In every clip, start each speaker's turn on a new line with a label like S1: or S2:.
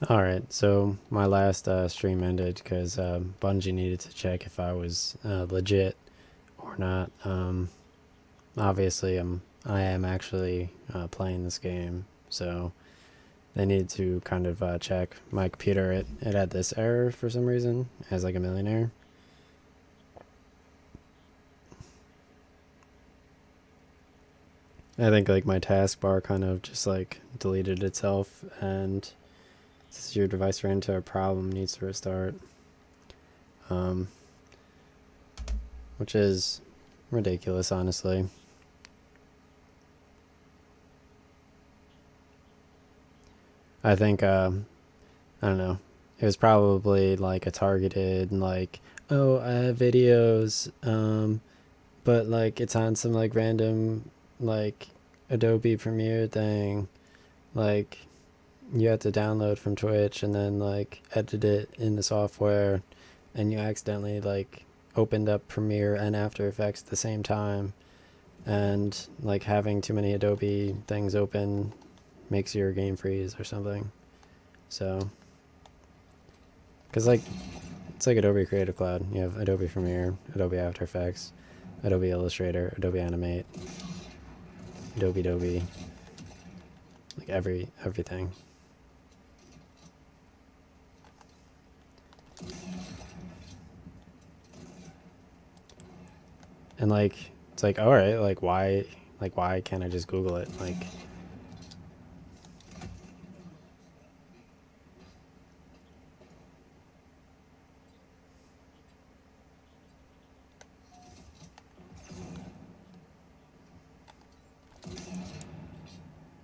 S1: Alright, so my last stream ended because Bungie needed to check if I was legit or not. Obviously, I am actually playing this game, so they needed to kind of check my computer. It had this error for some reason, as like a millionaire. I think like my taskbar kind of just like deleted itself, and since your device ran into a problem, needs to restart. Um, which is ridiculous, honestly. I think I don't know. It was probably like a targeted like, oh, I have videos, but like it's on some like random like Adobe Premiere thing. Like you have to download from Twitch and then like edit it in the software, and you accidentally like opened up Premiere and After Effects at the same time, and like having too many Adobe things open makes your game freeze or something. So, because like it's like Adobe Creative Cloud. You have Adobe Premiere, Adobe After Effects, Adobe Illustrator, Adobe Animate, Adobe, like everything. And like it's like all right, like why can't I just Google it? Like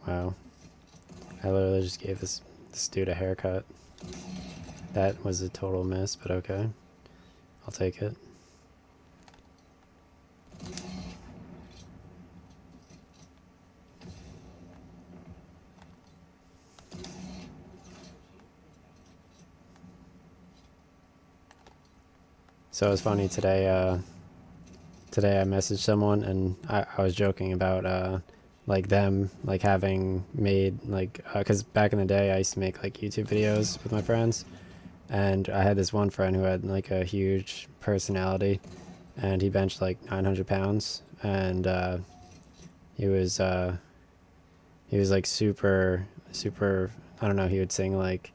S1: wow, I literally just gave this dude a haircut. That was a total miss, but okay, I'll take it. So it was funny today. Today I messaged someone and I was joking about like them like having made like because back in the day I used to make like YouTube videos with my friends, and I had this one friend who had like a huge personality, and he benched like 900 pounds, and he was uh, he was like super. I don't know. He would sing like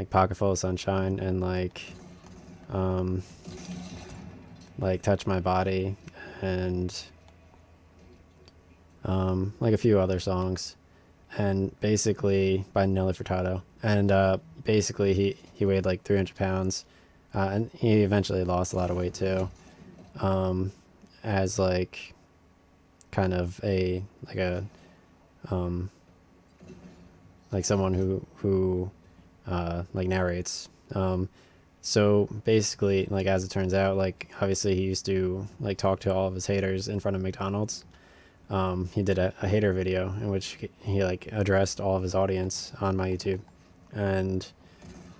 S1: Pocket Full of Sunshine and um, like Touch My Body and like a few other songs, and basically by Nelly Furtado. And basically he weighed like 300 pounds, and he eventually lost a lot of weight too. Um, as like kind of a like a um, like someone who like narrates. So basically, like as it turns out, like obviously he used to like talk to all of his haters in front of McDonald's. He did a hater video in which he like addressed all of his audience on my YouTube, and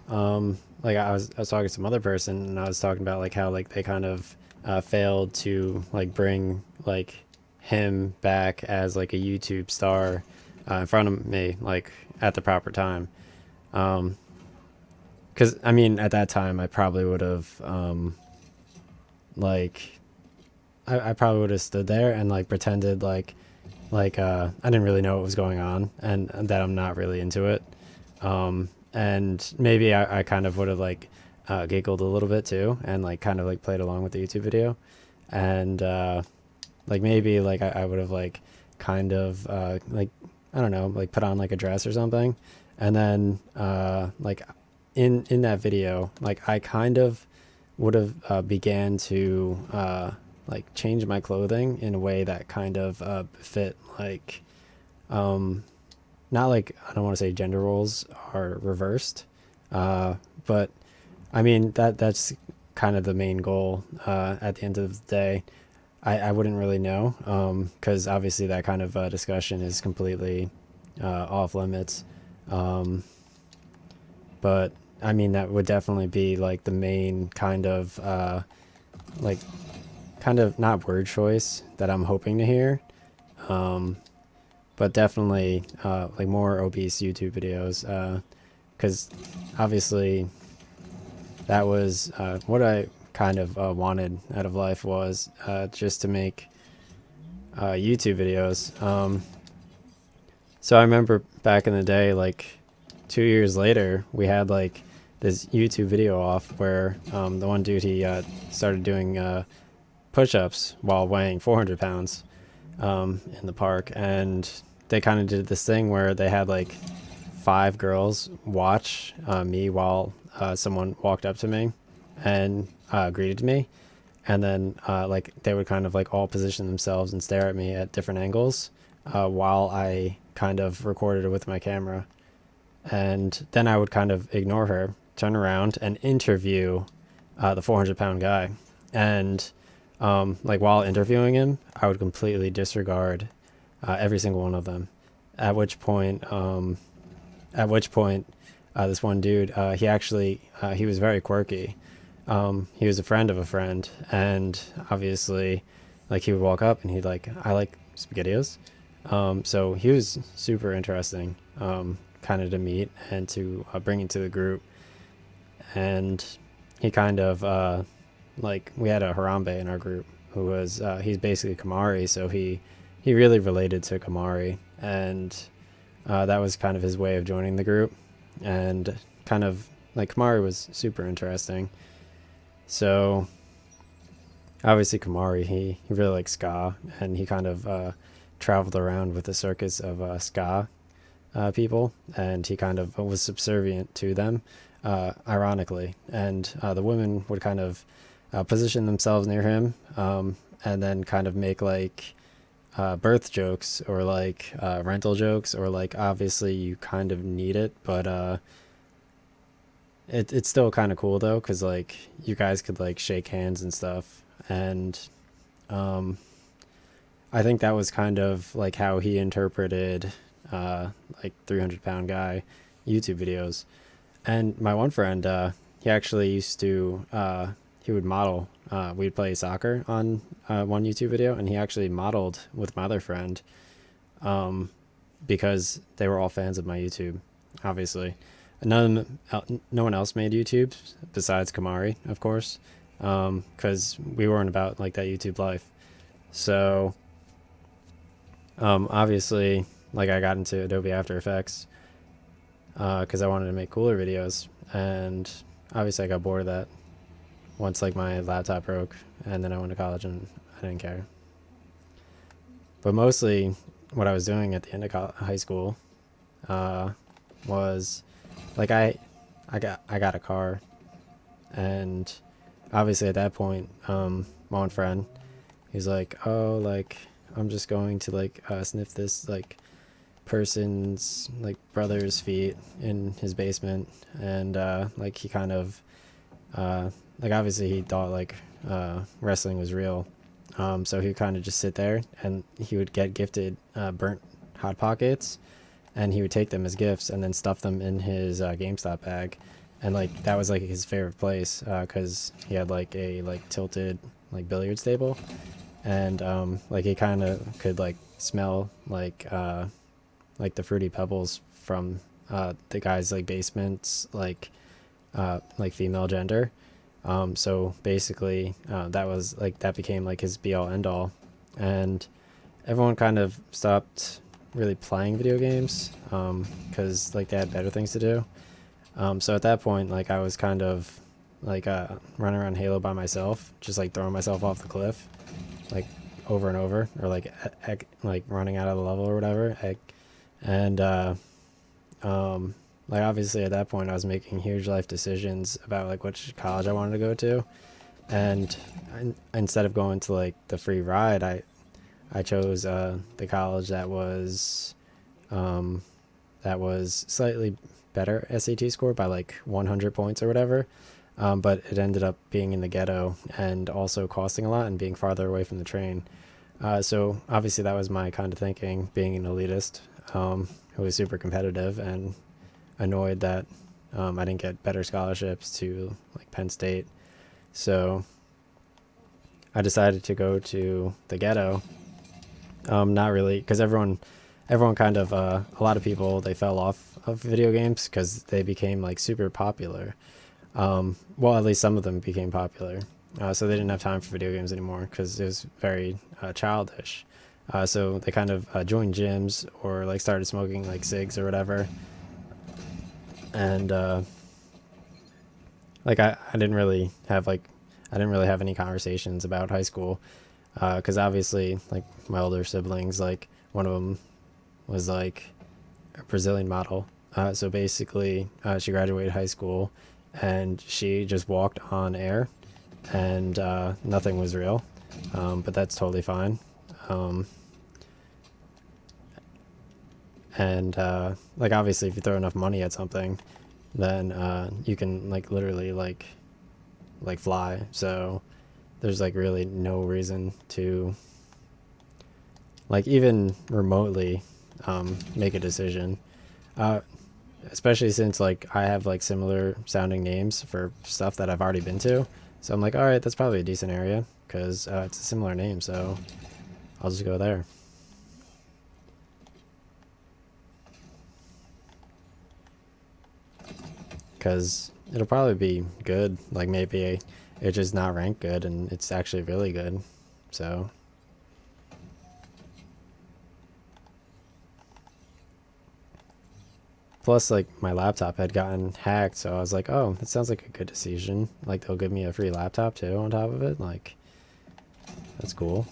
S1: like I was talking to some other person, and I was talking about like how like they kind of failed to like bring like him back as like a YouTube star in front of me like at the proper time. Um, because I mean at that time I probably would have like I probably would have stood there and like pretended like I didn't really know what was going on, and that I'm not really into it. And maybe I kind of would have like giggled a little bit too, and like kind of like played along with the YouTube video, and like maybe like I would have like kind of like I don't know, like put on like a dress or something, and then like in that video like I kind of would have began to like change my clothing in a way that kind of fit like um not like I don't want to say gender roles are reversed, uh but I mean that's kind of the main goal at the end of the day. I wouldn't really know because obviously that kind of discussion is completely off limits, um but I mean that would definitely be like the main like kind of not word choice that I'm hoping to hear, um but definitely like more obese YouTube videos, because obviously that was what I kind of wanted out of life, was just to make YouTube videos. So I remember back in the day, like 2 years later, we had like this YouTube video off where the one dude, he started doing push-ups while weighing 400 pounds in the park, and they kind of did this thing where they had like 5 girls watch me while someone walked up to me and greeted me, and then like they would kind of like all position themselves and stare at me at different angles while I kind of recorded it with my camera. And then I would kind of ignore her, turn around, and interview the 400-pound guy. And like while interviewing him, I would completely disregard every single one of them. At which point, this one dude, he was very quirky. He was a friend of a friend, and obviously, like he would walk up and he'd like, I like SpaghettiOs. So he was super interesting, kind of to meet and to bring into the group. And he kind of like, we had a Harambe in our group who was he's basically Kamari, so he really related to Kamari, and that was kind of his way of joining the group. And kind of like Kamari was super interesting. So obviously Kamari, he really likes ska, and he kind of traveled around with a circus of ska people, and he kind of was subservient to them, ironically. And the women would kind of position themselves near him, and then kind of make like birth jokes or like rental jokes, or like obviously you kind of need it, but it's still kind of cool though, because like you guys could like shake hands and stuff. And um, I think that was kind of like how he interpreted like 300-pound guy YouTube videos. And my one friend, he actually used to he would model. We'd play soccer on one YouTube video, and he actually modeled with my other friend, because they were all fans of my YouTube, obviously. No one else made YouTube besides Kamari, of course, because we weren't about like that YouTube life. So obviously, like I got into Adobe After Effects because I wanted to make cooler videos, and obviously I got bored of that once like my laptop broke, and then I went to college and I didn't care. But mostly, what I was doing at the end of high school was like I got a car, and obviously at that point, my one friend, he's like, oh, like I'm just going to like sniff this like person's like brother's feet in his basement. And like he kind of like obviously he thought like wrestling was real. So he would kind of just sit there, and he would get gifted burnt hot pockets, and he would take them as gifts and then stuff them in his GameStop bag. And like that was like his favorite place because he had like a like tilted like billiards table, and like he kind of could like smell like the fruity pebbles from the guy's like basements, like female gender. So basically, that was like that became like his be all end all, and everyone kind of stopped really playing video games because like they had better things to do. So at that point, like I was kind of like running around Halo by myself, just like throwing myself off the cliff, like over and over, or like running out of the level or whatever. And like obviously at that point I was making huge life decisions about like which college I wanted to go to, and instead of going to like the free ride, I chose the college that was slightly better SAT score by like 100 points or whatever, but it ended up being in the ghetto and also costing a lot and being farther away from the train. So obviously that was my kind of thinking, being an elitist who was super competitive and annoyed that I didn't get better scholarships to like Penn State. So I decided to go to the ghetto. Not really, because everyone everyone kind of a lot of people, they fell off of video games because they became like super popular. Well, at least some of them became popular. So they didn't have time for video games anymore because it was very childish. So they kind of joined gyms or like started smoking like cigs or whatever. And like I didn't really have like I didn't really have any conversations about high school because obviously like my older siblings, like one of them was like a Brazilian model. So basically, she graduated high school and she just walked on air and nothing was real. But that's totally fine. Um, and like obviously, if you throw enough money at something, then you can like literally like fly. So there's like really no reason to like even remotely make a decision. Uh, Especially since like I have like similar sounding names for stuff that I've already been to. So I'm like, all right, that's probably a decent area because it's a similar name. So I'll just go there because it'll probably be good. Like maybe it's just not ranked good and it's actually really good. So plus like my laptop had gotten hacked, so I was like, oh, that sounds like a good decision. Like they'll give me a free laptop too on top of it. Like that's cool.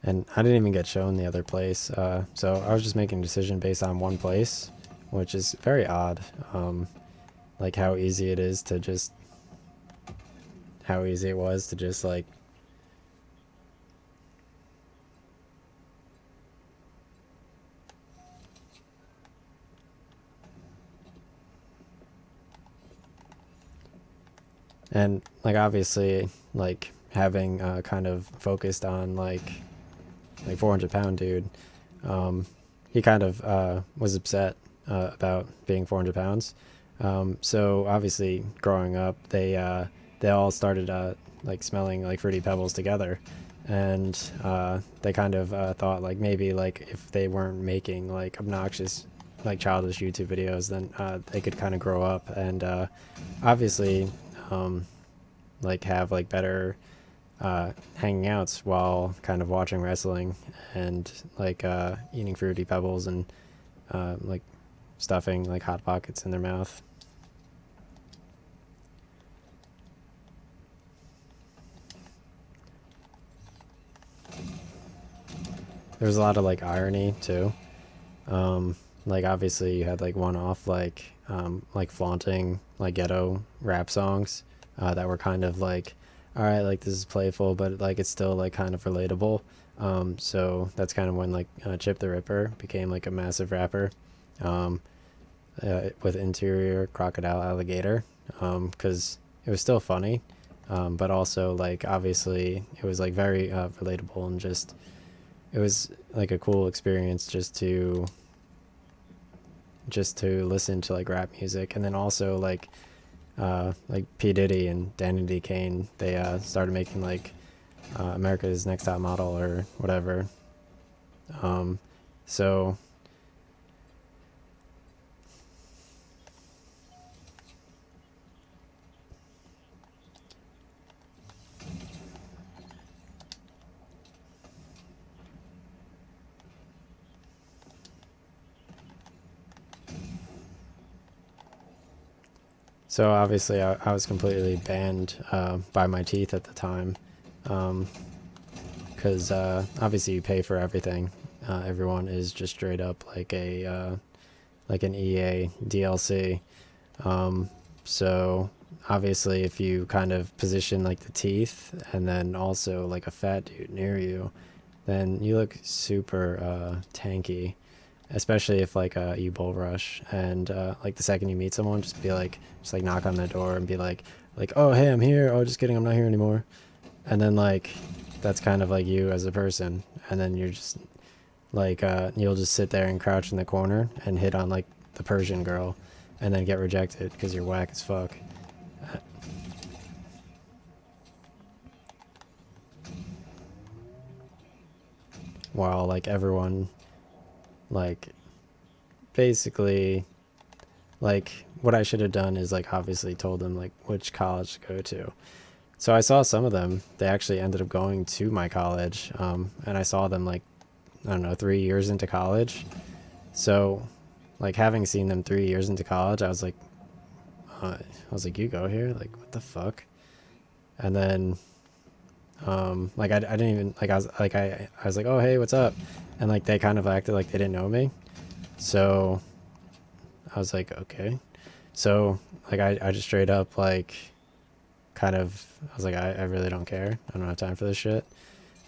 S1: And I didn't even get shown the other place. So I was just making a decision based on one place, which is very odd. Like how easy it is to just, how easy it was to just like, and like obviously like having kind of focused on like 400 pound dude. Um, he kind of was upset about being 400 pounds. So obviously growing up, they all started like smelling like fruity pebbles together, and they kind of thought like maybe like if they weren't making like obnoxious like childish YouTube videos, then they could kind of grow up and obviously um, like have like better hanging outs while kind of watching wrestling and like eating fruity pebbles and like stuffing like hot pockets in their mouth. There's a lot of like irony too. Um, like obviously you had like one off like flaunting like ghetto rap songs that were kind of like, all right, like this is playful, but like it's still like kind of relatable. So that's kind of when like Chip the Ripper became like a massive rapper um, with Interior Crocodile Alligator because it was still funny, but also like obviously it was like very relatable and just it was like a cool experience just to listen to like rap music and then also like P Diddy and Danny Kane they started making like America's Next Top Model or whatever. Um, so so obviously I was completely banned by my teeth at the time because obviously you pay for everything. Everyone is just straight up like a like an EA DLC. Um, so obviously, if you kind of position like the teeth and then also like a fat dude near you, then you look super tanky. Especially if like you bull rush and like the second you meet someone, just like knock on the door and be like oh hey I'm here. Oh just kidding I'm not here anymore. And then like that's kind of like you as a person. And then you're just like you'll just sit there and crouch in the corner and hit on like the Persian girl and then get rejected because you're whack as fuck. While like everyone, like, basically, like, what I should have done is like obviously told them like which college to go to. So I saw some of them, they actually ended up going to my college, and I saw them like, I don't know, 3 years into college. So like having seen them 3 years into college, I was like, you go here, like what the fuck? And then like I didn't even like, I was like, oh hey, what's up? And like they kind of acted like they didn't know me. So I was like, okay. So like I just straight up like kind of, I was like, I really don't care, I don't have time for this shit.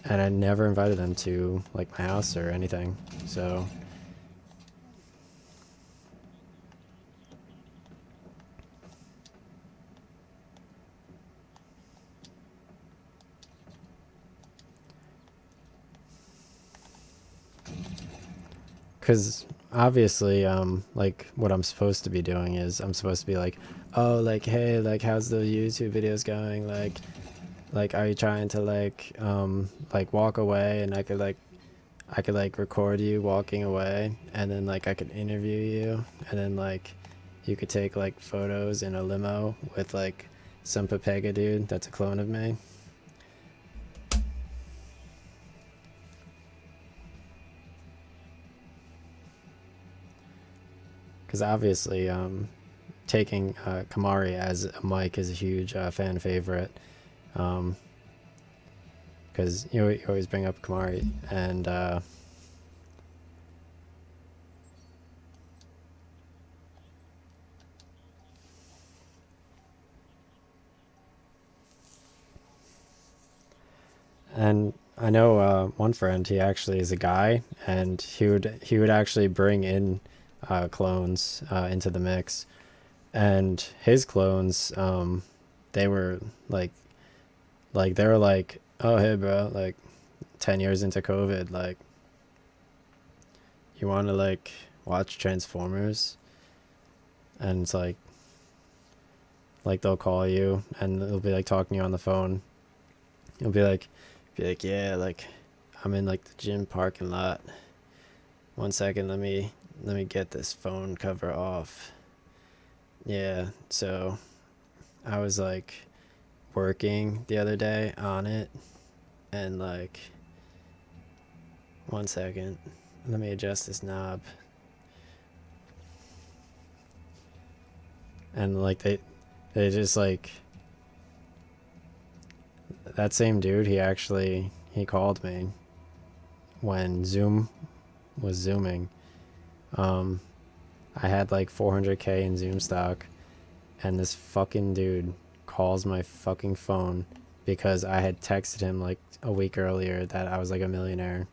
S1: And I never invited them to like my house or anything. So because obviously like what I'm supposed to be doing is I'm supposed to be like, oh like hey, like how's the YouTube videos going, like are you trying to like walk away, and I could record you walking away, and then like I could interview you, and then like you could take like photos in a limo with like some Pepega dude that's a clone of me. Because obviously taking Kamari as a mic is a huge fan favorite. Because you always bring up Kamari, and I know one friend, he actually is a guy, and he would actually bring in clones into the mix, and his clones, they were like they were like, oh hey bro, like 10 years into COVID, like you want to like watch Transformers, and it's like they'll call you and they'll be like talking to you on the phone. You'll be like, yeah, like I'm in like the gym parking lot. 1 second, let me get this phone cover off. Yeah, so I was like working the other day on it, and like 1 second, let me adjust this knob. And like they just like, that same dude, he called me when Zoom was zooming. Um, I had like 400K in Zoom stock, and this fucking dude calls my fucking phone because I had texted him like a week earlier that I was like a millionaire.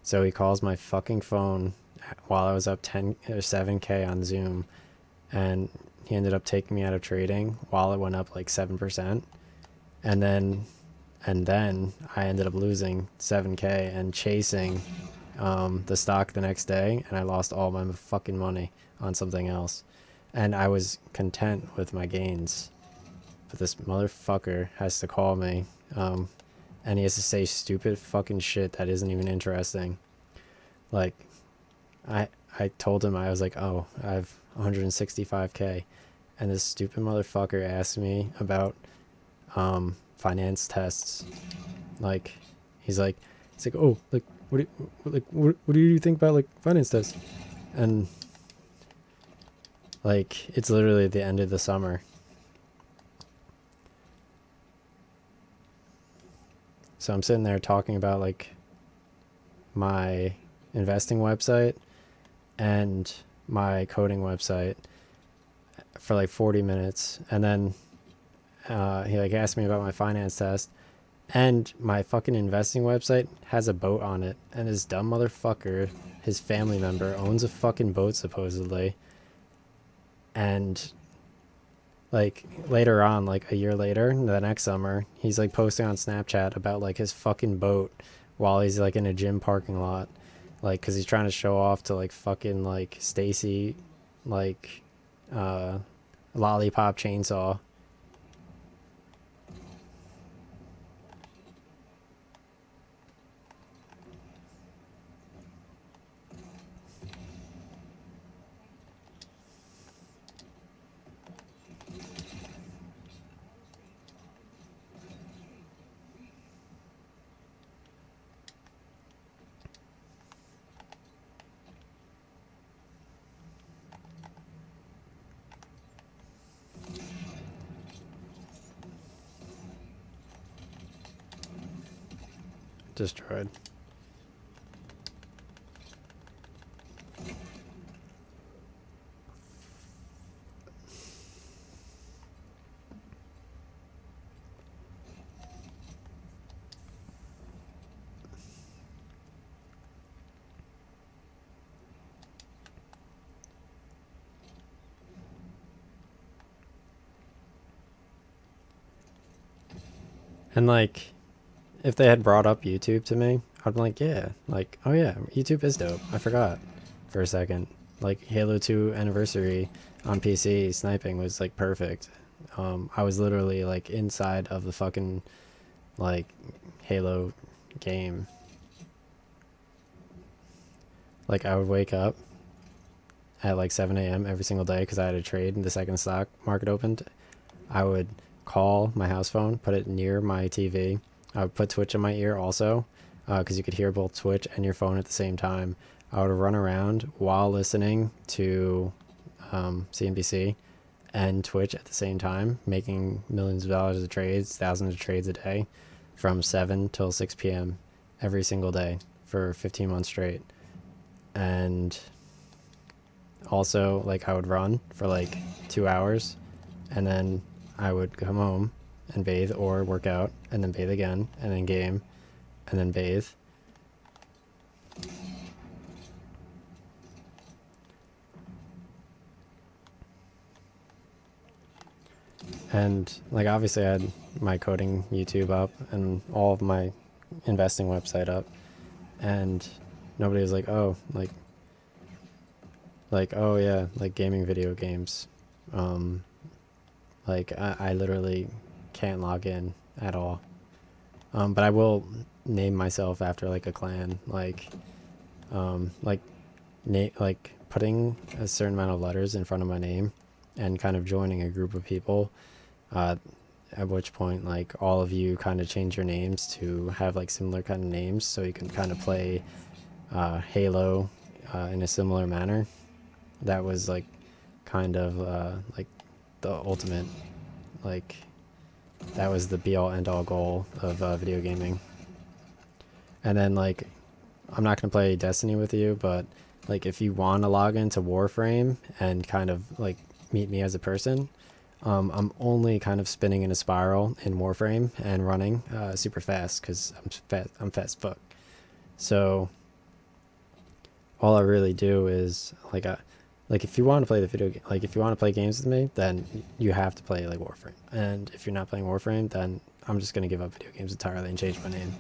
S1: So he calls my fucking phone while I was up 10 or 7K on Zoom, and he ended up taking me out of trading while it went up like 7%. And then I ended up losing 7K and chasing the stock the next day, and I lost all my fucking money on something else. And I was content with my gains. But this motherfucker has to call me, and he has to say stupid fucking shit that isn't even interesting. Like, I I told him, I was like, oh, I have 165K, and this stupid motherfucker asked me about finance tests. Like, he's like, oh, like what do you think about like finance tests? And like it's literally the end of the summer. So I'm sitting there talking about like my investing website and my coding website for like 40 minutes, and then he like asked me about my finance test, and my fucking investing website has a boat on it, and this dumb motherfucker, his family member, owns a fucking boat supposedly. And like later on, like a year later, the next summer, he's like posting on Snapchat about like his fucking boat while he's like in a gym parking lot. like because he's trying to show off to like fucking like Stacy, like uh lollipop chainsaw. Destroyed. And like, if they had brought up YouTube to me, I'd be like, yeah, like, oh yeah, YouTube is dope. I forgot for a second. Like Halo 2 Anniversary on PC sniping was like perfect. I was literally like inside of the fucking like Halo game. Like I would wake up at like 7 a.m. every single day because I had a trade and the second stock market opened. I would call my house phone, put it near my TV. I would put Twitch in my ear also because you could hear both Twitch and your phone at the same time. I would run around while listening to CNBC and Twitch at the same time, making millions of dollars of trades, thousands of trades a day from 7 till 6 p.m. every single day for 15 months straight. And also, like, I would run for like 2 hours and then I would come home and bathe or work out and then bathe again and then game and then bathe. And like obviously I had my coding YouTube up and all of my investing website up and nobody was like, oh, like oh yeah, like gaming video games. Like I literally can't log in at all. But I will name myself after like a clan, like like putting a certain amount of letters in front of my name and kind of joining a group of people. Uh, at which point, like all of you kind of change your names to have like similar kind of names, so you can kind of play Halo in a similar manner. That was like kind of like the ultimate, like that was the be all end all goal of video gaming. And then like I'm not gonna play Destiny with you, but like if you want to log into Warframe and kind of like meet me as a person, I'm only kind of spinning in a spiral in Warframe and running super fast because I'm fast fuck. So all I really do is like if you want to play the video game, like if you want to play games with me, then you have to play like Warframe. And if you're not playing Warframe, then I'm just gonna give up video games entirely and change my name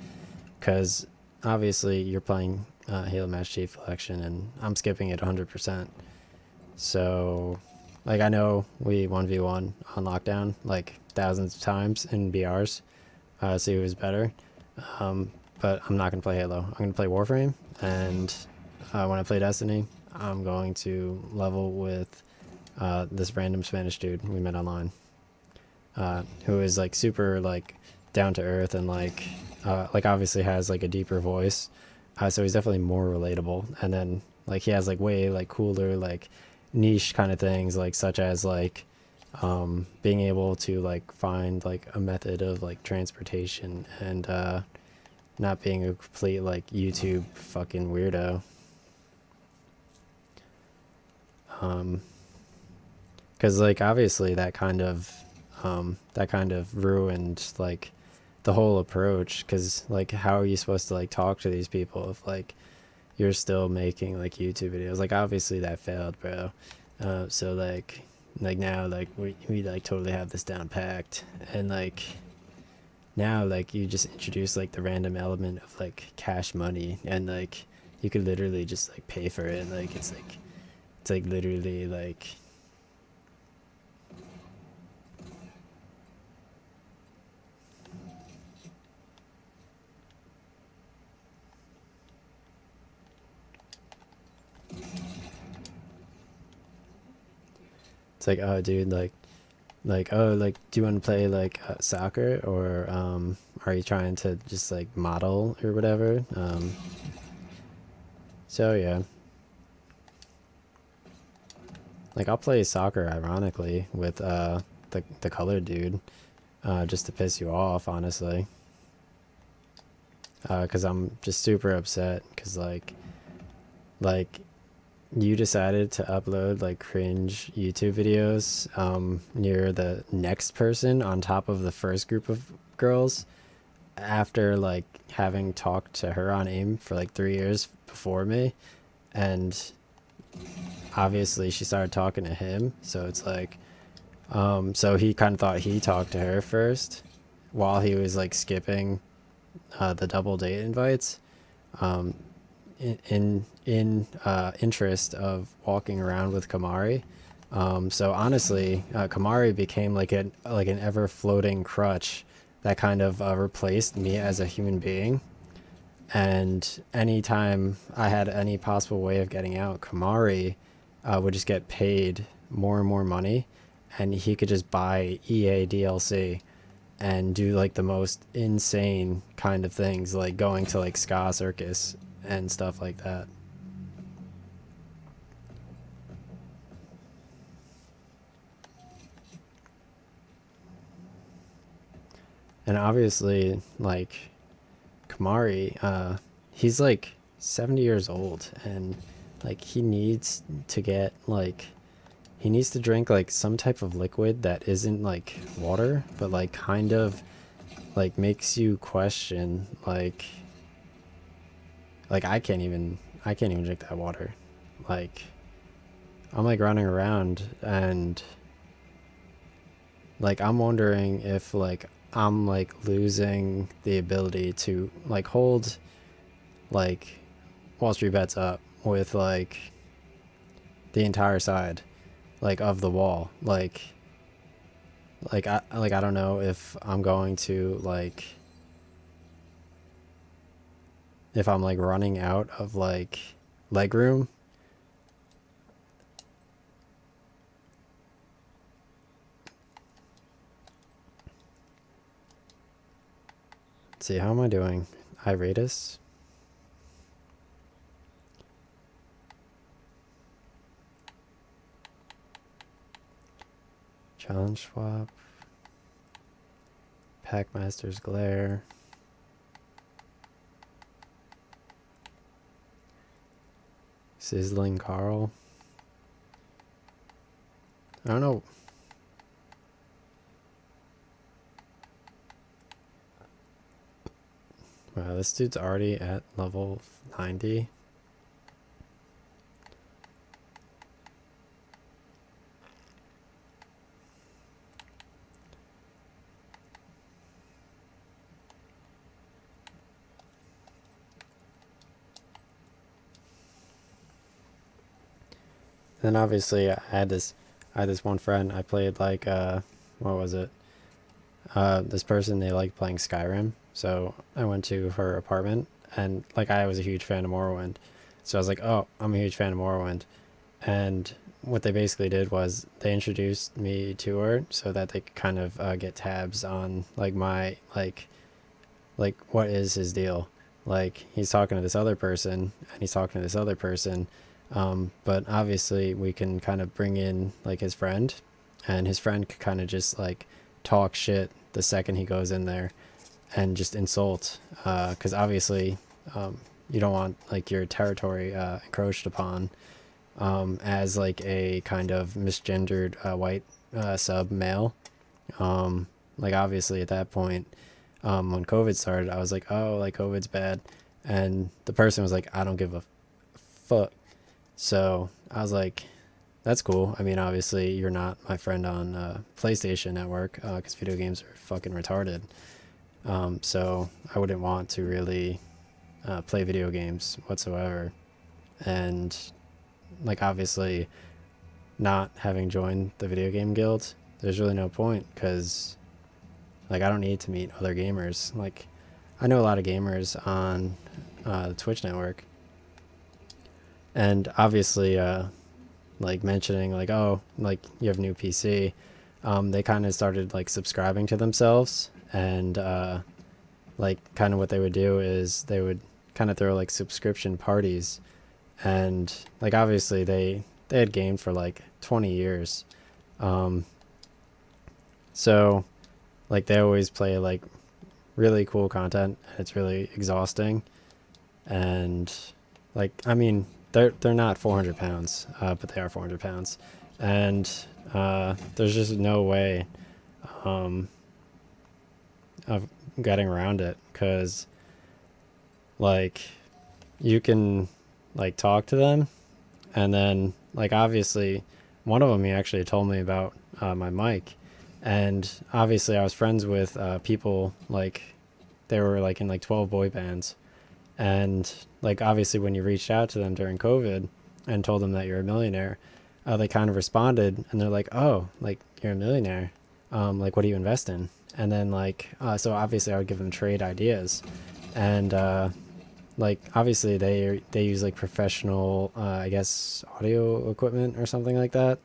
S1: because obviously you're playing Halo Master Chief Collection and I'm skipping it 100%. So like I know we 1v1 on lockdown like thousands of times in BRs, see who was better. Um, but I'm not gonna play Halo. I'm gonna play Warframe, and when I play Destiny, I'm going to level with this random Spanish dude we met online, who is like super like down to earth and like obviously has like a deeper voice, so he's definitely more relatable. And then like he has like way like cooler like niche kind of things like such as like being able to like find like a method of like transportation and not being a complete like YouTube fucking weirdo. Because like obviously that kind of ruined like the whole approach. Because like how are you supposed to like talk to these people if like you're still making like YouTube videos? Like obviously that failed, bro. So like now like we like totally have this down packed, and like now like you just introduce like the random element of like cash money, and like You could literally just like pay for it. Like it's like literally like it's like, oh dude, like oh, like do you want to play like soccer, or are you trying to just like model or whatever? So yeah, like I'll play soccer ironically with the colored dude, just to piss you off, honestly. Cause I'm just super upset, cause like you decided to upload like cringe YouTube videos near the next person on top of the first group of girls, after like having talked to her on AIM for like 3 years before me, and obviously she started talking to him, so it's like so he kind of thought he talked to her first while he was like skipping the double date invites, um in interest of walking around with Kamari. So honestly, Kamari became like an ever floating crutch that kind of replaced me as a human being. And anytime I had any possible way of getting out, Kamari would just get paid more and more money, and he could just buy EA DLC and do like the most insane kind of things, like going to like Ska Circus and stuff like that. And obviously, like Kamari, he's like 70 years old, and like he needs to get like he needs to drink like some type of liquid that isn't like water, but like kind of like makes you question like I can't even drink that water. Like I'm like running around, and like I'm wondering if like I'm like losing the ability to like hold like Wall Street bets up with like the entire side like of the wall. Like I don't know if I'm going to like if I'm like running out of like leg room. Let's see, how am I doing? Iratus? Challenge swap. Packmaster's glare. Sizzling Carl. I don't know. Wow, this dude's already at level 90. Then obviously I had this one friend I played like what was it? This person, they liked playing Skyrim, so I went to her apartment, and like I was a huge fan of Morrowind, so I was like, oh, I'm a huge fan of Morrowind, and what they basically did was they introduced me to her so that they could kind of get tabs on like my like what is his deal, like he's talking to this other person and he's talking to this other person, but obviously we can kind of bring in like his friend, and his friend could kind of just like talk shit the second he goes in there and just insult, because obviously you don't want like your territory encroached upon, as like a kind of misgendered white sub male. Like obviously at that point, when COVID started, I was like, oh, like COVID's bad, and the person was like, I don't give a fuck. So I was like, that's cool. I mean, obviously you're not my friend on PlayStation Network, because video games are fucking retarded. So I wouldn't want to really play video games whatsoever. And like obviously not having joined the video game guild, there's really no point because like I don't need to meet other gamers. Like I know a lot of gamers on the Twitch network, and obviously like mentioning like, oh, like you have a new PC, they kind of started like subscribing to themselves, and like kind of what they would do is they would kind of throw like subscription parties, and like obviously they had gamed for like 20 years, um, so like they always play like really cool content, and it's really exhausting, and like I mean they're not 400 pounds, but they are 400 pounds, and there's just no way um, of getting around it because like you can like talk to them, and then like obviously one of them he actually told me about my mic, and obviously I was friends with people like they were like in like 12 boy bands, and like obviously when you reached out to them during COVID and told them that you're a millionaire, they kind of responded and they're like, oh, like you're a millionaire, like what do you invest in? And then like so obviously I would give them trade ideas, and like obviously they use like professional I guess audio equipment or something like that,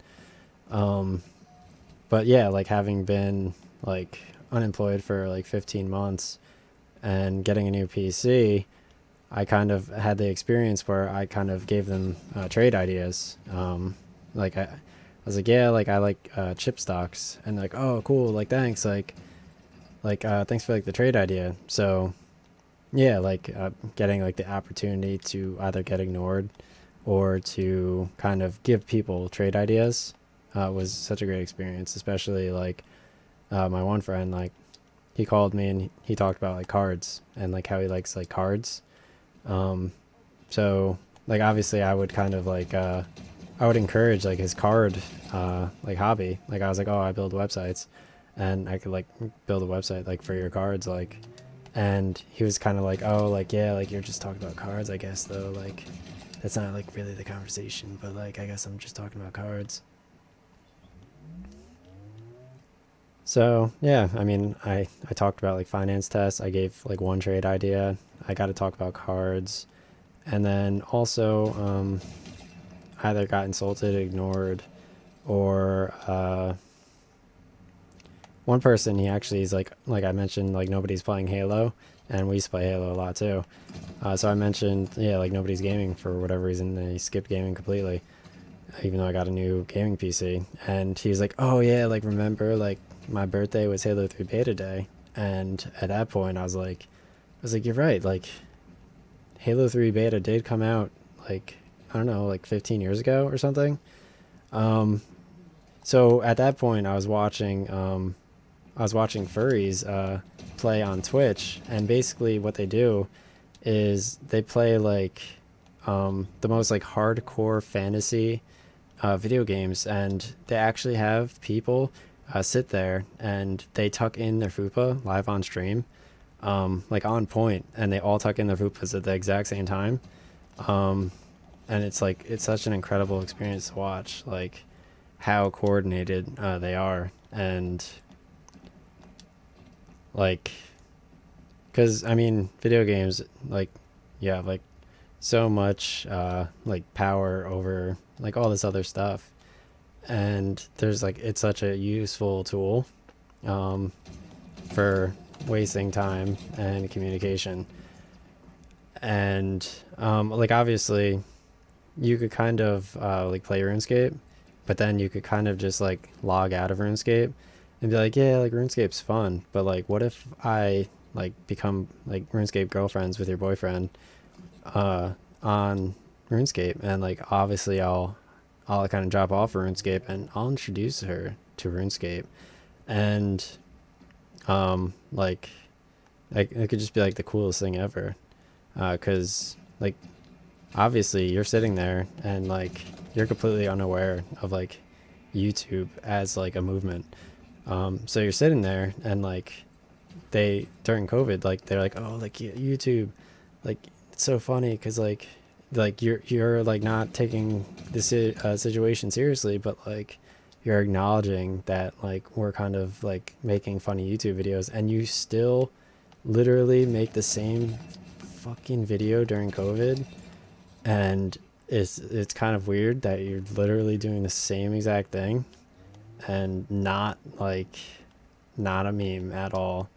S1: um but yeah, like having been like unemployed for like 15 months and getting a new PC, I kind of had the experience where I kind of gave them trade ideas. Like I was like, yeah, like I like chip stocks, and they're like, oh, cool, like thanks, like thanks for like the trade idea. So yeah, like getting like the opportunity to either get ignored or to kind of give people trade ideas was such a great experience. Especially like my one friend, like he called me and he talked about like cards and like how he likes like cards. Um, so like obviously I would kind of like I would encourage like his card like hobby. Like I was like, oh, I build websites, and I could like build a website like for your cards, like. And he was kind of like, oh, like yeah, like you're just talking about cards, I guess though. Like that's not like really the conversation, but like I guess I'm just talking about cards. So yeah, I mean, I talked about like finance tests. I gave like one trade idea. I got to talk about cards, and then also either got insulted, ignored, or one person he actually is like I mentioned like nobody's playing Halo, and we used to play Halo a lot too. So I mentioned yeah like nobody's gaming for whatever reason. They skipped gaming completely, even though I got a new gaming PC. And he was like, oh yeah, like remember like my birthday was Halo 3 beta day. And at that point I was like you're right, like Halo 3 beta did come out like I don't know like 15 years ago or something. Um so at that point I was watching furries play on Twitch, and basically what they do is they play like the most like hardcore fantasy video games, and they actually have people sit there and they tuck in their fupa live on stream, like on point, and they all tuck in their fupas at the exact same time. Um, and it's like it's such an incredible experience to watch, like how coordinated they are, and like because I mean video games like yeah like so much like power over like all this other stuff, and there's like it's such a useful tool um, for wasting time and communication, and like obviously you could kind of like play RuneScape, but then you could kind of just like log out of RuneScape and be like, yeah, like RuneScape's fun, but like what if I like become like RuneScape girlfriends with your boyfriend uh on RuneScape, and like obviously I'll kind of drop off RuneScape and I'll introduce her to RuneScape, and like it could just be like the coolest thing ever, cuz like obviously you're sitting there and like you're completely unaware of like YouTube as like a movement. So you're sitting there and like they during COVID like they're like, oh, like YouTube, like it's so funny because like you're like not taking this situation seriously, but like you're acknowledging that like we're kind of like making funny YouTube videos, and you still literally make the same fucking video during COVID, and it's kind of weird that you're literally doing the same exact thing and not like not a meme at all.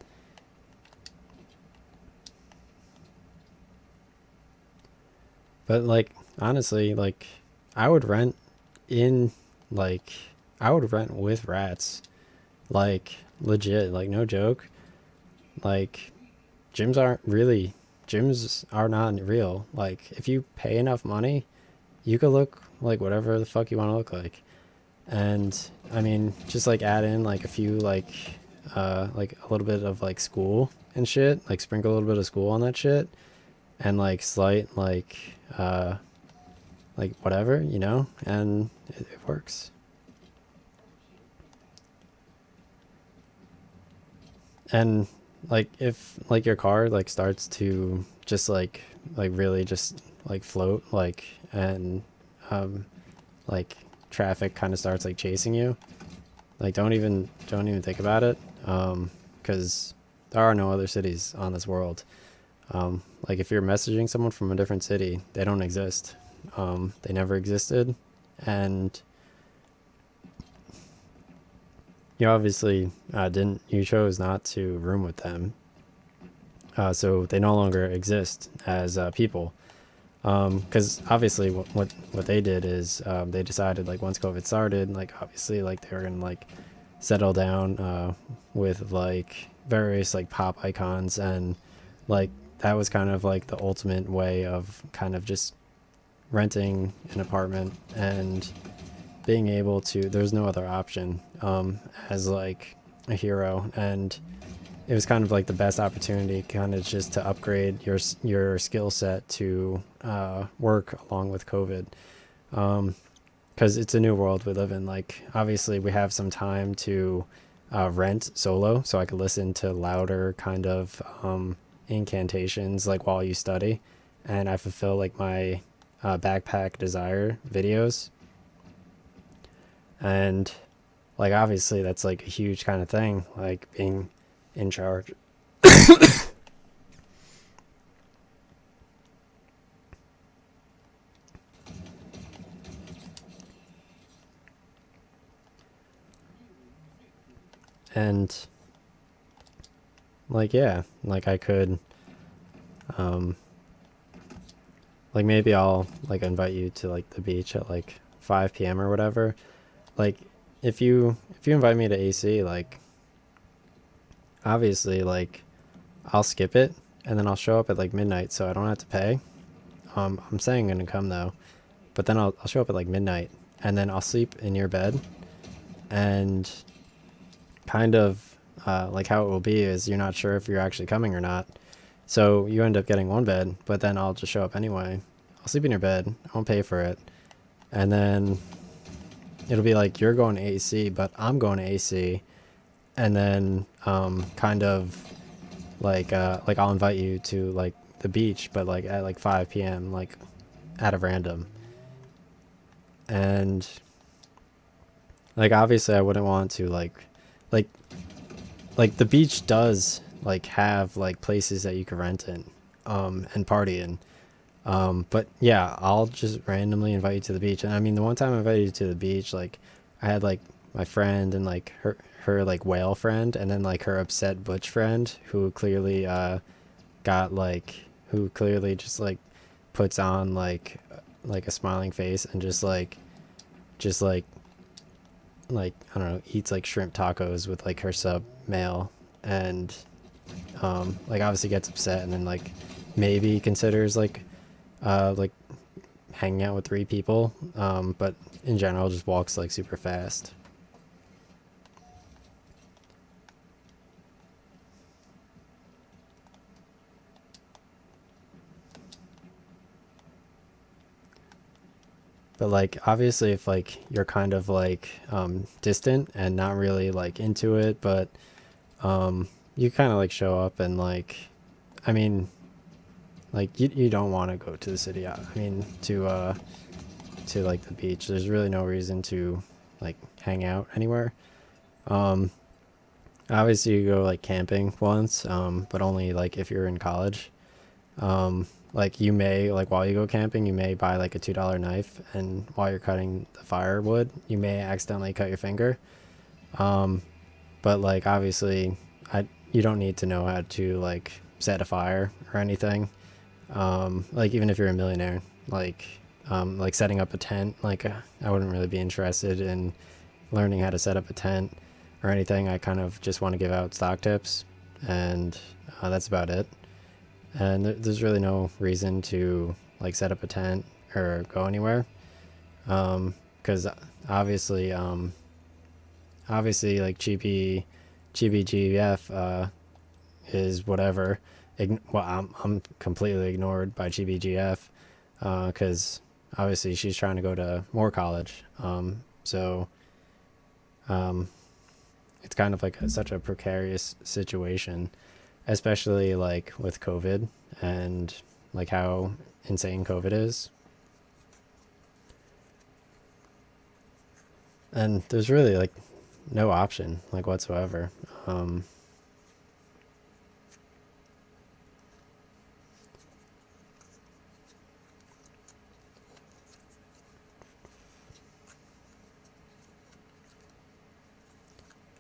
S1: But like honestly, like I would rent in like I would rent with rats. Like legit, like no joke. Like gyms aren't really gyms are not real. Like if you pay enough money, you could look like whatever the fuck you want to look like. And I mean, just like add in like a few like a little bit of like school and shit, like sprinkle a little bit of school on that shit, and like slight like whatever, you know, and it works. And like if like your car like starts to just like really just like float like and um like traffic kind of starts like chasing you, like don't even think about it, because there are no other cities on this world. Like if you're messaging someone from a different city, they don't exist. They never existed, and you obviously didn't. You chose not to room with them, so they no longer exist as people. Because obviously, what they did is they decided like once COVID started, like obviously like they were gonna like settle down with like various like pop icons, and like that was kind of like the ultimate way of kind of just renting an apartment and being able to, there's no other option, as like a hero. And it was kind of like the best opportunity kind of just to upgrade your skill set to work along with COVID, because it's a new world we live in. Like obviously we have some time to rent solo, so I could listen to louder kind of incantations like while you study, and I fulfill like my backpack desire videos. And like obviously that's like a huge kind of thing, like being in charge. And like yeah, like I could um like maybe I'll like invite you to like the beach at like 5 p.m. or whatever. Like if you invite me to AC, like obviously like I'll skip it and then I'll show up at like midnight so I don't have to pay. I'm saying I'm gonna come though, but then I'll show up at like midnight and then I'll sleep in your bed, and kind of like how it will be is you're not sure if you're actually coming or not. So you end up getting one bed, but then I'll just show up anyway. I'll sleep in your bed. I won't pay for it. And then it'll be like you're going to AC, but I'm going to AC. And then kind of like I'll invite you to like the beach, but like at like 5 p.m. like at a random. And like obviously I wouldn't want to like like the beach does like have like places that you can rent in and party in. But yeah, I'll just randomly invite you to the beach. And I mean, the one time I invited you to the beach, like I had like my friend and like her like whale friend, and then like her upset butch friend who clearly got like who clearly just like puts on like a smiling face and just like I don't know, eats like shrimp tacos with like her sub male, and like obviously gets upset, and then like maybe considers like hanging out with three people, but in general just walks like super fast. But like obviously if like you're kind of like distant and not really like into it, but you kind of like show up and like I mean like you don't want to go to the city. I mean to like the beach. There's really no reason to like hang out anywhere. Um, Obviously you go like camping once, but only like if you're in college. Like you may like while you go camping, you may buy like a $2 knife, and while you're cutting the firewood, you may accidentally cut your finger. Um, but like obviously, I you don't need to know how to like set a fire or anything. Like even if you're a millionaire, like setting up a tent, I wouldn't really be interested in learning how to set up a tent or anything. I kind of just want to give out stock tips, and that's about it. And there's really no reason to like set up a tent or go anywhere, because obviously, obviously like GBGF is whatever. Well, I'm completely ignored by GBGF because obviously she's trying to go to more college. So um, it's kind of like such a precarious situation, especially like with COVID and like how insane COVID is. And there's really like no option like whatsoever. Um,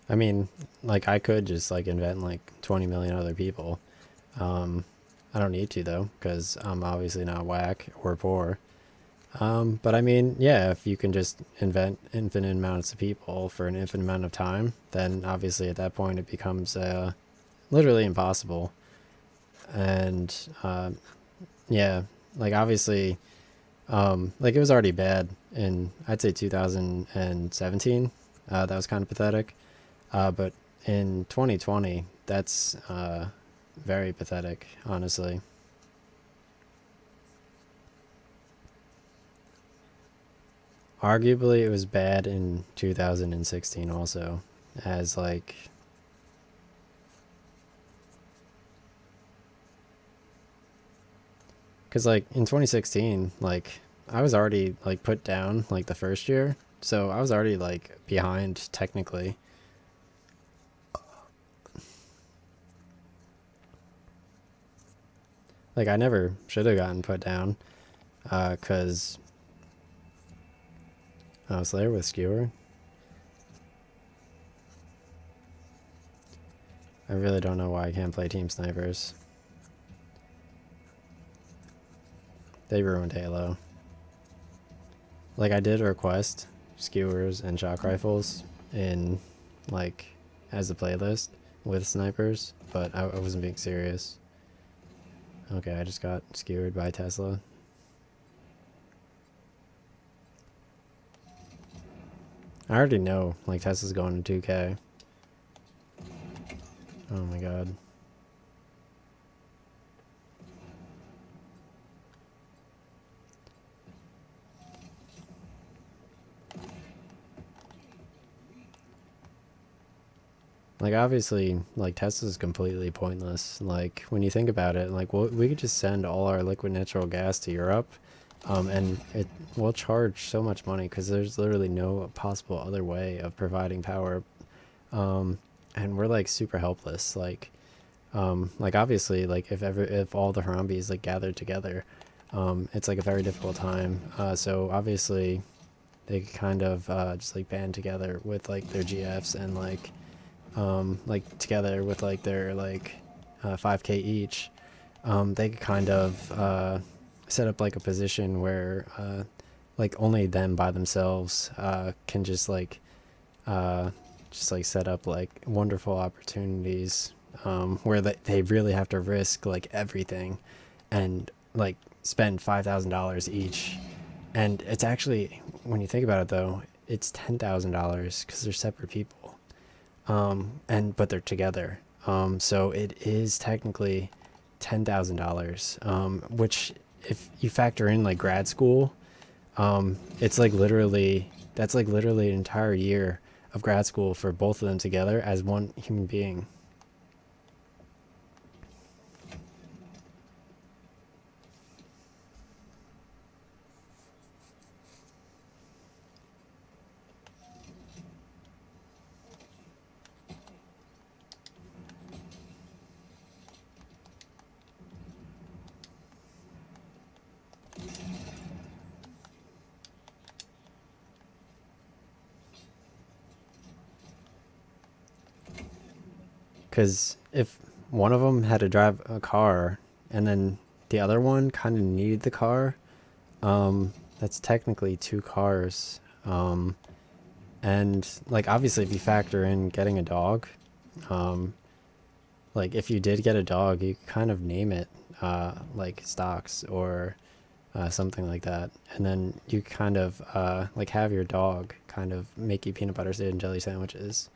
S1: I mean, like I could just like invent like 20 million other people. Um, I don't need to though, because I'm obviously not whack or poor. But I mean, yeah, if you can just invent infinite amounts of people for an infinite amount of time, then obviously at that point it becomes literally impossible. And yeah, like obviously, like it was already bad in I'd say 2017. That was kind of pathetic. But in 2020, that's very pathetic, honestly. Arguably, it was bad in 2016 also, as like, because like in 2016, like I was already like put down like the first year, so I was already like behind technically. Like I never should have gotten put down, cause I was there with Skewer. I really don't know why I can't play Team Snipers. They ruined Halo. Like I did request skewers and shock rifles in like as a playlist with snipers, but I wasn't being serious. Okay, I just got skewered by Tesla. I already know like Tesla's going to 2K. Oh my god. Like obviously, like Tesla's completely pointless. Like when you think about it, like we could just send all our liquid natural gas to Europe, and it will charge so much money because there's literally no possible other way of providing power. Um, and we're like super helpless. Like obviously, like if all the Harambis like gathered together, it's like a very difficult time. So obviously, they kind of just like band together with like their GFs and like together with like their 5K each, they could kind of set up like a position where like only them by themselves can uh, just like set up like wonderful opportunities where they really have to risk like everything and like spend $5,000 each. And it's actually, when you think about it though, it's $10,000 because they're separate people, and but they're together. So it is technically $10,000, which if you factor in like grad school, it's like literally that's like literally an entire year of grad school for both of them together as one human being. Because if one of them had to drive a car and then the other one kind of needed the car, that's technically two cars. And like obviously if you factor in getting a dog, um, like if you did get a dog, you kind of name it like Stocks or something like that, and then you kind of like have your dog kind of make you peanut butter and jelly sandwiches,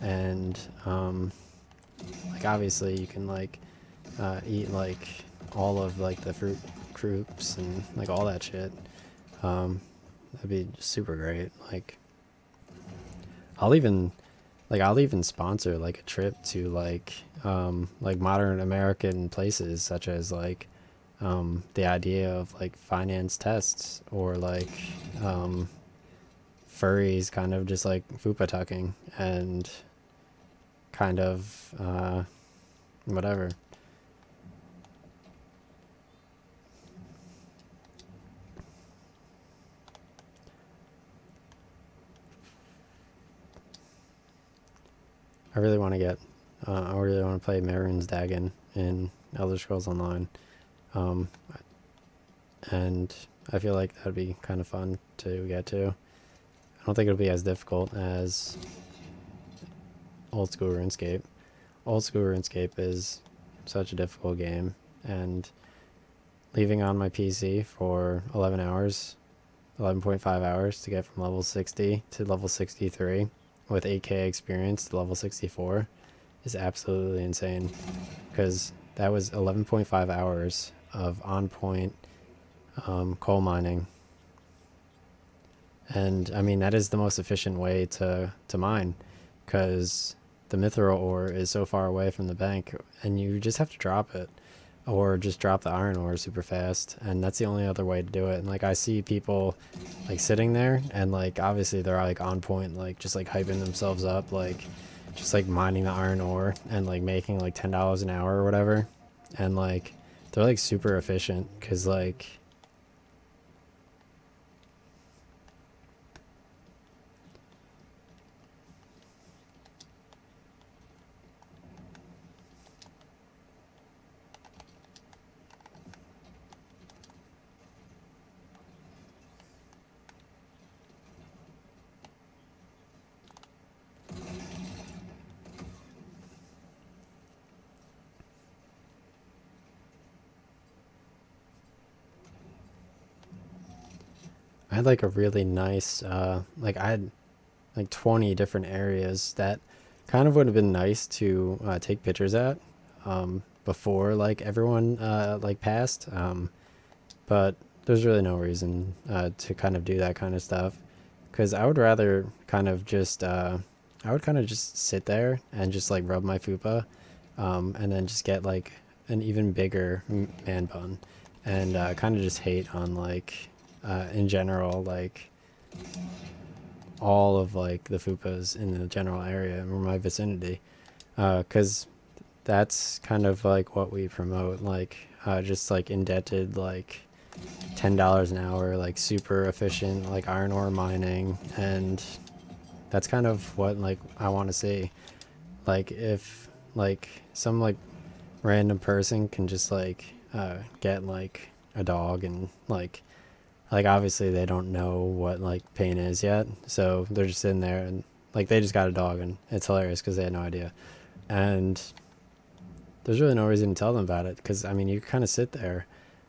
S1: and like obviously you can like eat like all of like the fruit groups and like all that shit. Um, that'd be super great. I'll even I'll even sponsor like a trip to like modern American places such as like the idea of like finance tests or like um, furries kind of just like fupa tucking and kind of whatever. I really want to get I really want to play Marin's Dagon in Elder Scrolls Online, um, and I feel like that'd be kind of fun to get to. I don't think it'll be as difficult as old school RuneScape. Old school RuneScape is such a difficult game, and leaving on my PC for 11 hours, 11.5 hours to get from level 60 to level 63 with 8k experience to level 64 is absolutely insane, because that was 11.5 hours of on point coal mining. And I mean, that is the most efficient way to mine, because the mithril ore is so far away from the bank and you just have to drop it or just drop the iron ore super fast, and that's the only other way to do it. And like I see people like sitting there and like obviously they're like on point, like just like hyping themselves up, like just like mining the iron ore and like making like $10 an hour or whatever, and like they're like super efficient because like I had like a really nice like I had like 20 different areas that kind of would have been nice to take pictures at before like everyone like passed, but there's really no reason to kind of do that kind of stuff, because I would rather kind of just I would kind of just sit there and just like rub my fupa, and then just get like an even bigger man bun, and kind of just hate on like in general like all of like the fupas in the general area or my vicinity, because that's kind of like what we promote, like just like indebted like $10 an hour like super efficient like iron ore mining, and that's kind of what like I want to see. Like if like some like random person can just like get like a dog and like obviously they don't know what like pain is yet, so they're just sitting there and like they just got a dog and it's hilarious because they had no idea, and there's really no reason to tell them about it, because I mean you kind of sit there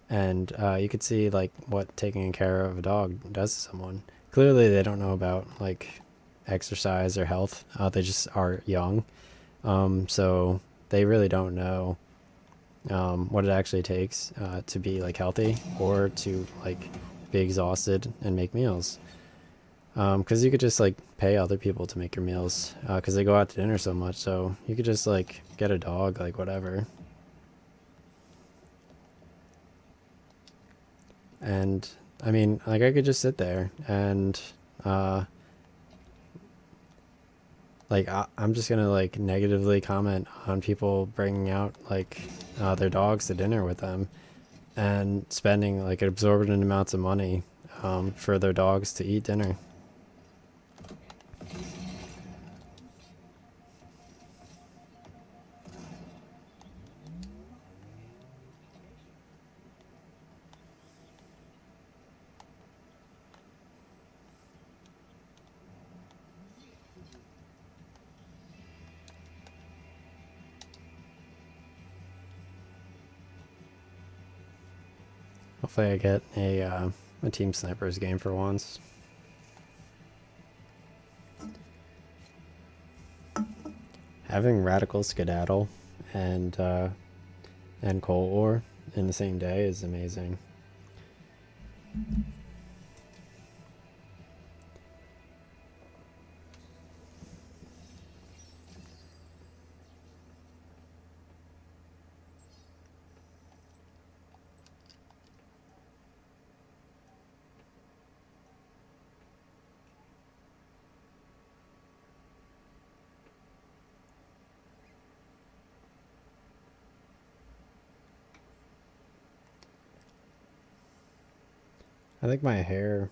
S1: and you could see like what taking care of a dog does to someone. Clearly they don't know about like exercise or health, they just are young, so they really don't know what it actually takes to be like healthy or to like be exhausted and make meals, because you could just like pay other people to make your meals because they go out to dinner so much, so you could just like get a dog like whatever. And I mean like I could just sit there and uh like I'm just gonna like negatively comment on people bringing out like their dogs to dinner with them and spending like exorbitant amounts of money for their dogs to eat dinner. Hopefully I get a Team Snipers game for once. Having Radical Skedaddle and Cold War in the same day is amazing. I think my hair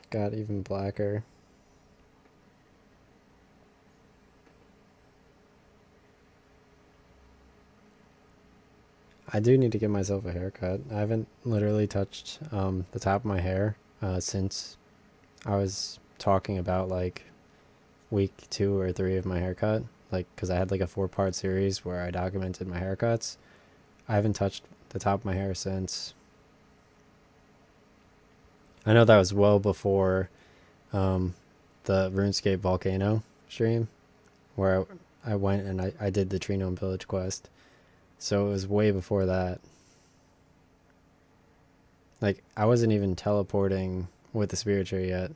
S1: got even blacker. I do need to give myself a haircut. I haven't literally touched the top of my hair since I was talking about like week 2 or 3 of my haircut. Like, because I had like a 4-part series where I documented my haircuts. I haven't touched the top of my hair since. I know that was well before the RuneScape Volcano stream where I went and I did the Tree Gnome Village quest. So it was way before that. Like, I wasn't even teleporting with the Spirit Tree yet.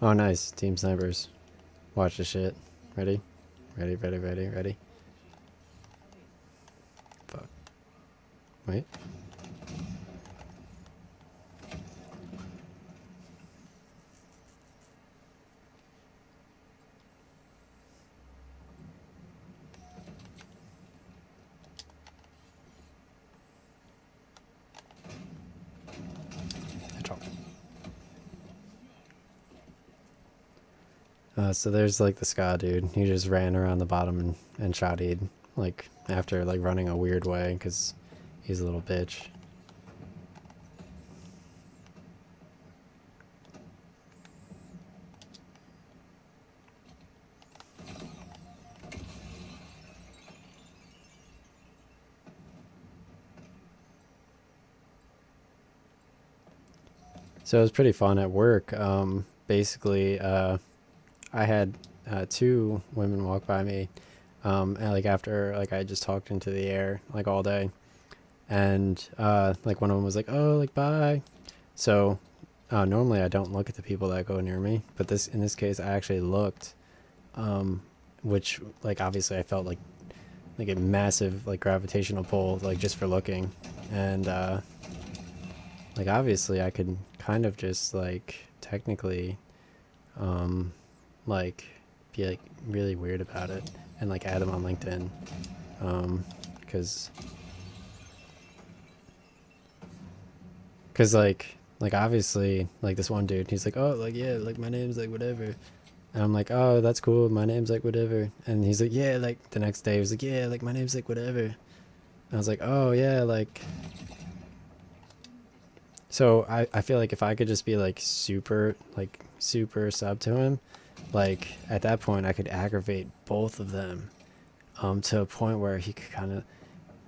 S1: Oh, nice. Team Snipers. Watch the shit. Ready? Ready, ready, ready, ready. Fuck. Wait. So there's like the Ska dude. He just ran around the bottom and shottied, like, after like running a weird way because he's a little bitch. So it was pretty fun at work. Basically, I had 2 women walk by me, and like after like I just talked into the air like all day, and like one of them was like, "Oh, like bye." So normally I don't look at the people that go near me, but in this case I actually looked, which like obviously I felt like a massive like gravitational pull like just for looking, and like obviously I could kind of just like technically like be like really weird about it and like add them on LinkedIn, because like obviously like this one dude, he's like, oh, like, yeah, like my name's like whatever, and I'm like, oh, that's cool, my name's like whatever, and he's like, yeah, like the next day he was like, yeah, like my name's like whatever, and I was like, oh yeah, like, so I feel like if I could just be like super sub to him, like at that point I could aggravate both of them to a point where he could kind of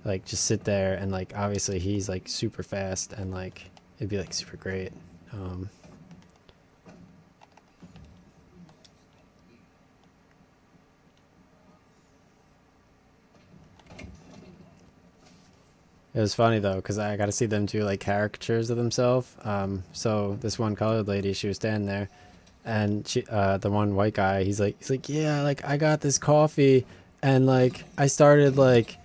S1: like just sit there and like obviously he's like super fast and like it'd be like super great. um it was funny though because I got to see them do like caricatures of themselves. So this one colored lady, she was standing there, and she the one white guy, he's like, yeah, like I got this coffee, and like I started like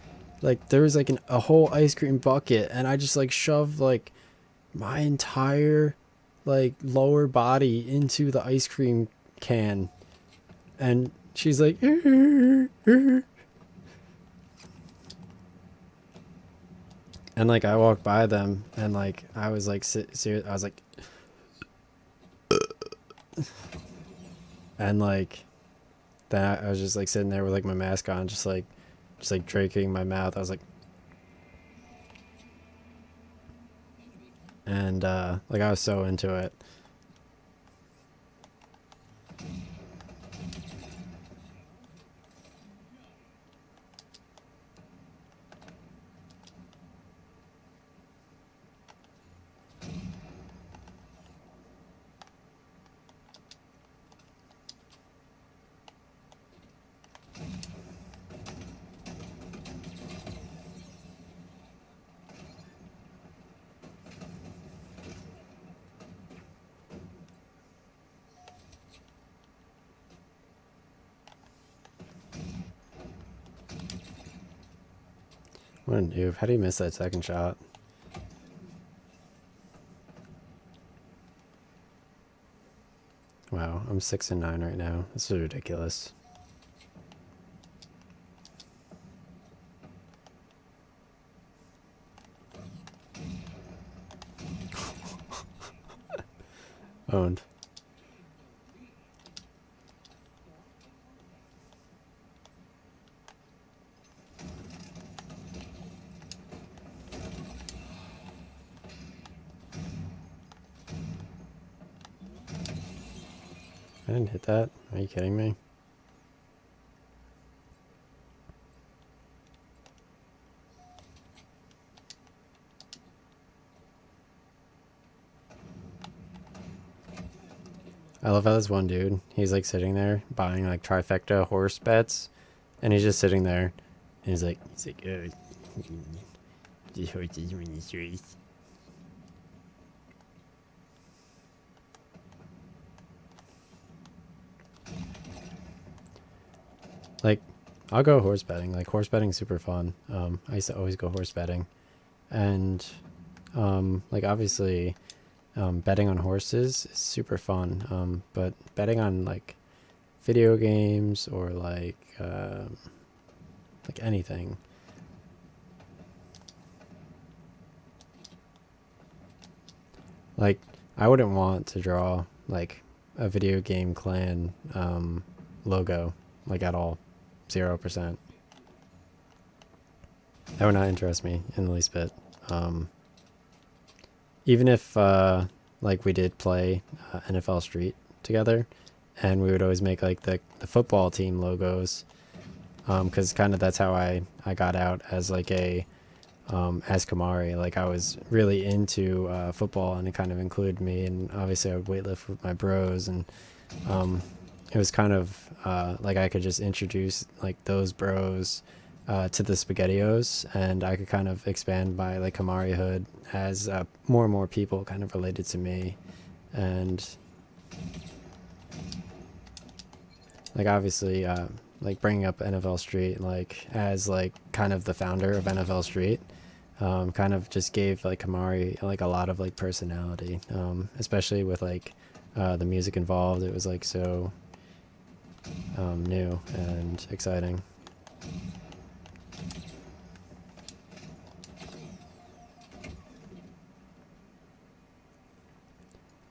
S1: there was like a whole ice cream bucket, and I just like shoved like my entire like lower body into the ice cream can, and she's like, And like I walked by them and like I was like serious. I was like, and like then I was just like sitting there with like my mask on, just like drinking my mouth. I was like, and like I was so into it. What a noob! How do you miss that second shot? Wow, I'm 6-9 right now. This is ridiculous. Owned. I didn't hit that. Are you kidding me? I love how this one dude, he's like sitting there buying like trifecta horse bets, and he's just sitting there, and he's like, this horse is winning this race. Like, I'll go horse betting. Like horse betting's super fun. I used to always go horse betting, and like obviously, betting on horses is super fun. But betting on like video games or like anything. Like I wouldn't want to draw like a video game clan logo like at all. 0%. That would not interest me in the least bit. Um, Even if like we did play NFL Street together, and we would always make like the football team logos, because kind of that's how I got out as like a as Kamari. Like I was really into football, and it kind of included me. And obviously, I would weightlift with my bros, and um, it was kind of like I could just introduce like those bros to the SpaghettiOs, and I could kind of expand my like Kamari hood as more and more people kind of related to me, and like obviously like bringing up NFL Street like as like kind of the founder of NFL Street. Kind of just gave like Kamari like a lot of like personality, especially with like the music involved. It was like so new and exciting.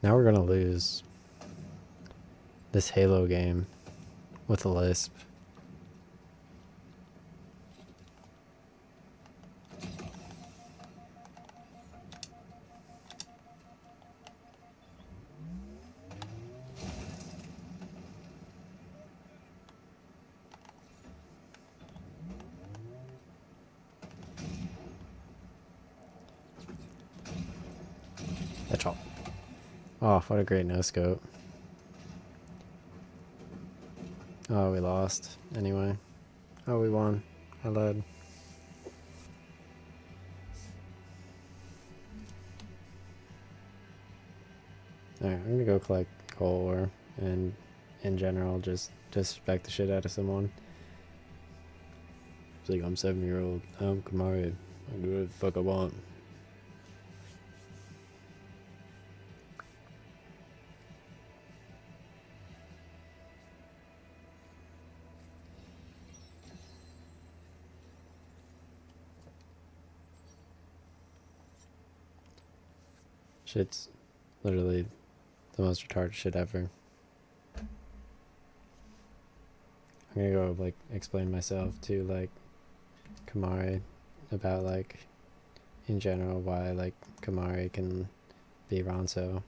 S1: Now we're gonna lose this Halo game with a lisp. That's all. Oh, what a great no scope. Oh, we lost. Anyway. Oh, we won. I led. Alright, I'm gonna go collect coal ore and in general just disrespect the shit out of someone. It's like I'm 7-year-old. I'm Kamari. I do what the fuck I want. Shit's literally the most retarded shit ever. I'm gonna go like explain myself to like Kamari about like in general why like Kamari can be Ronso.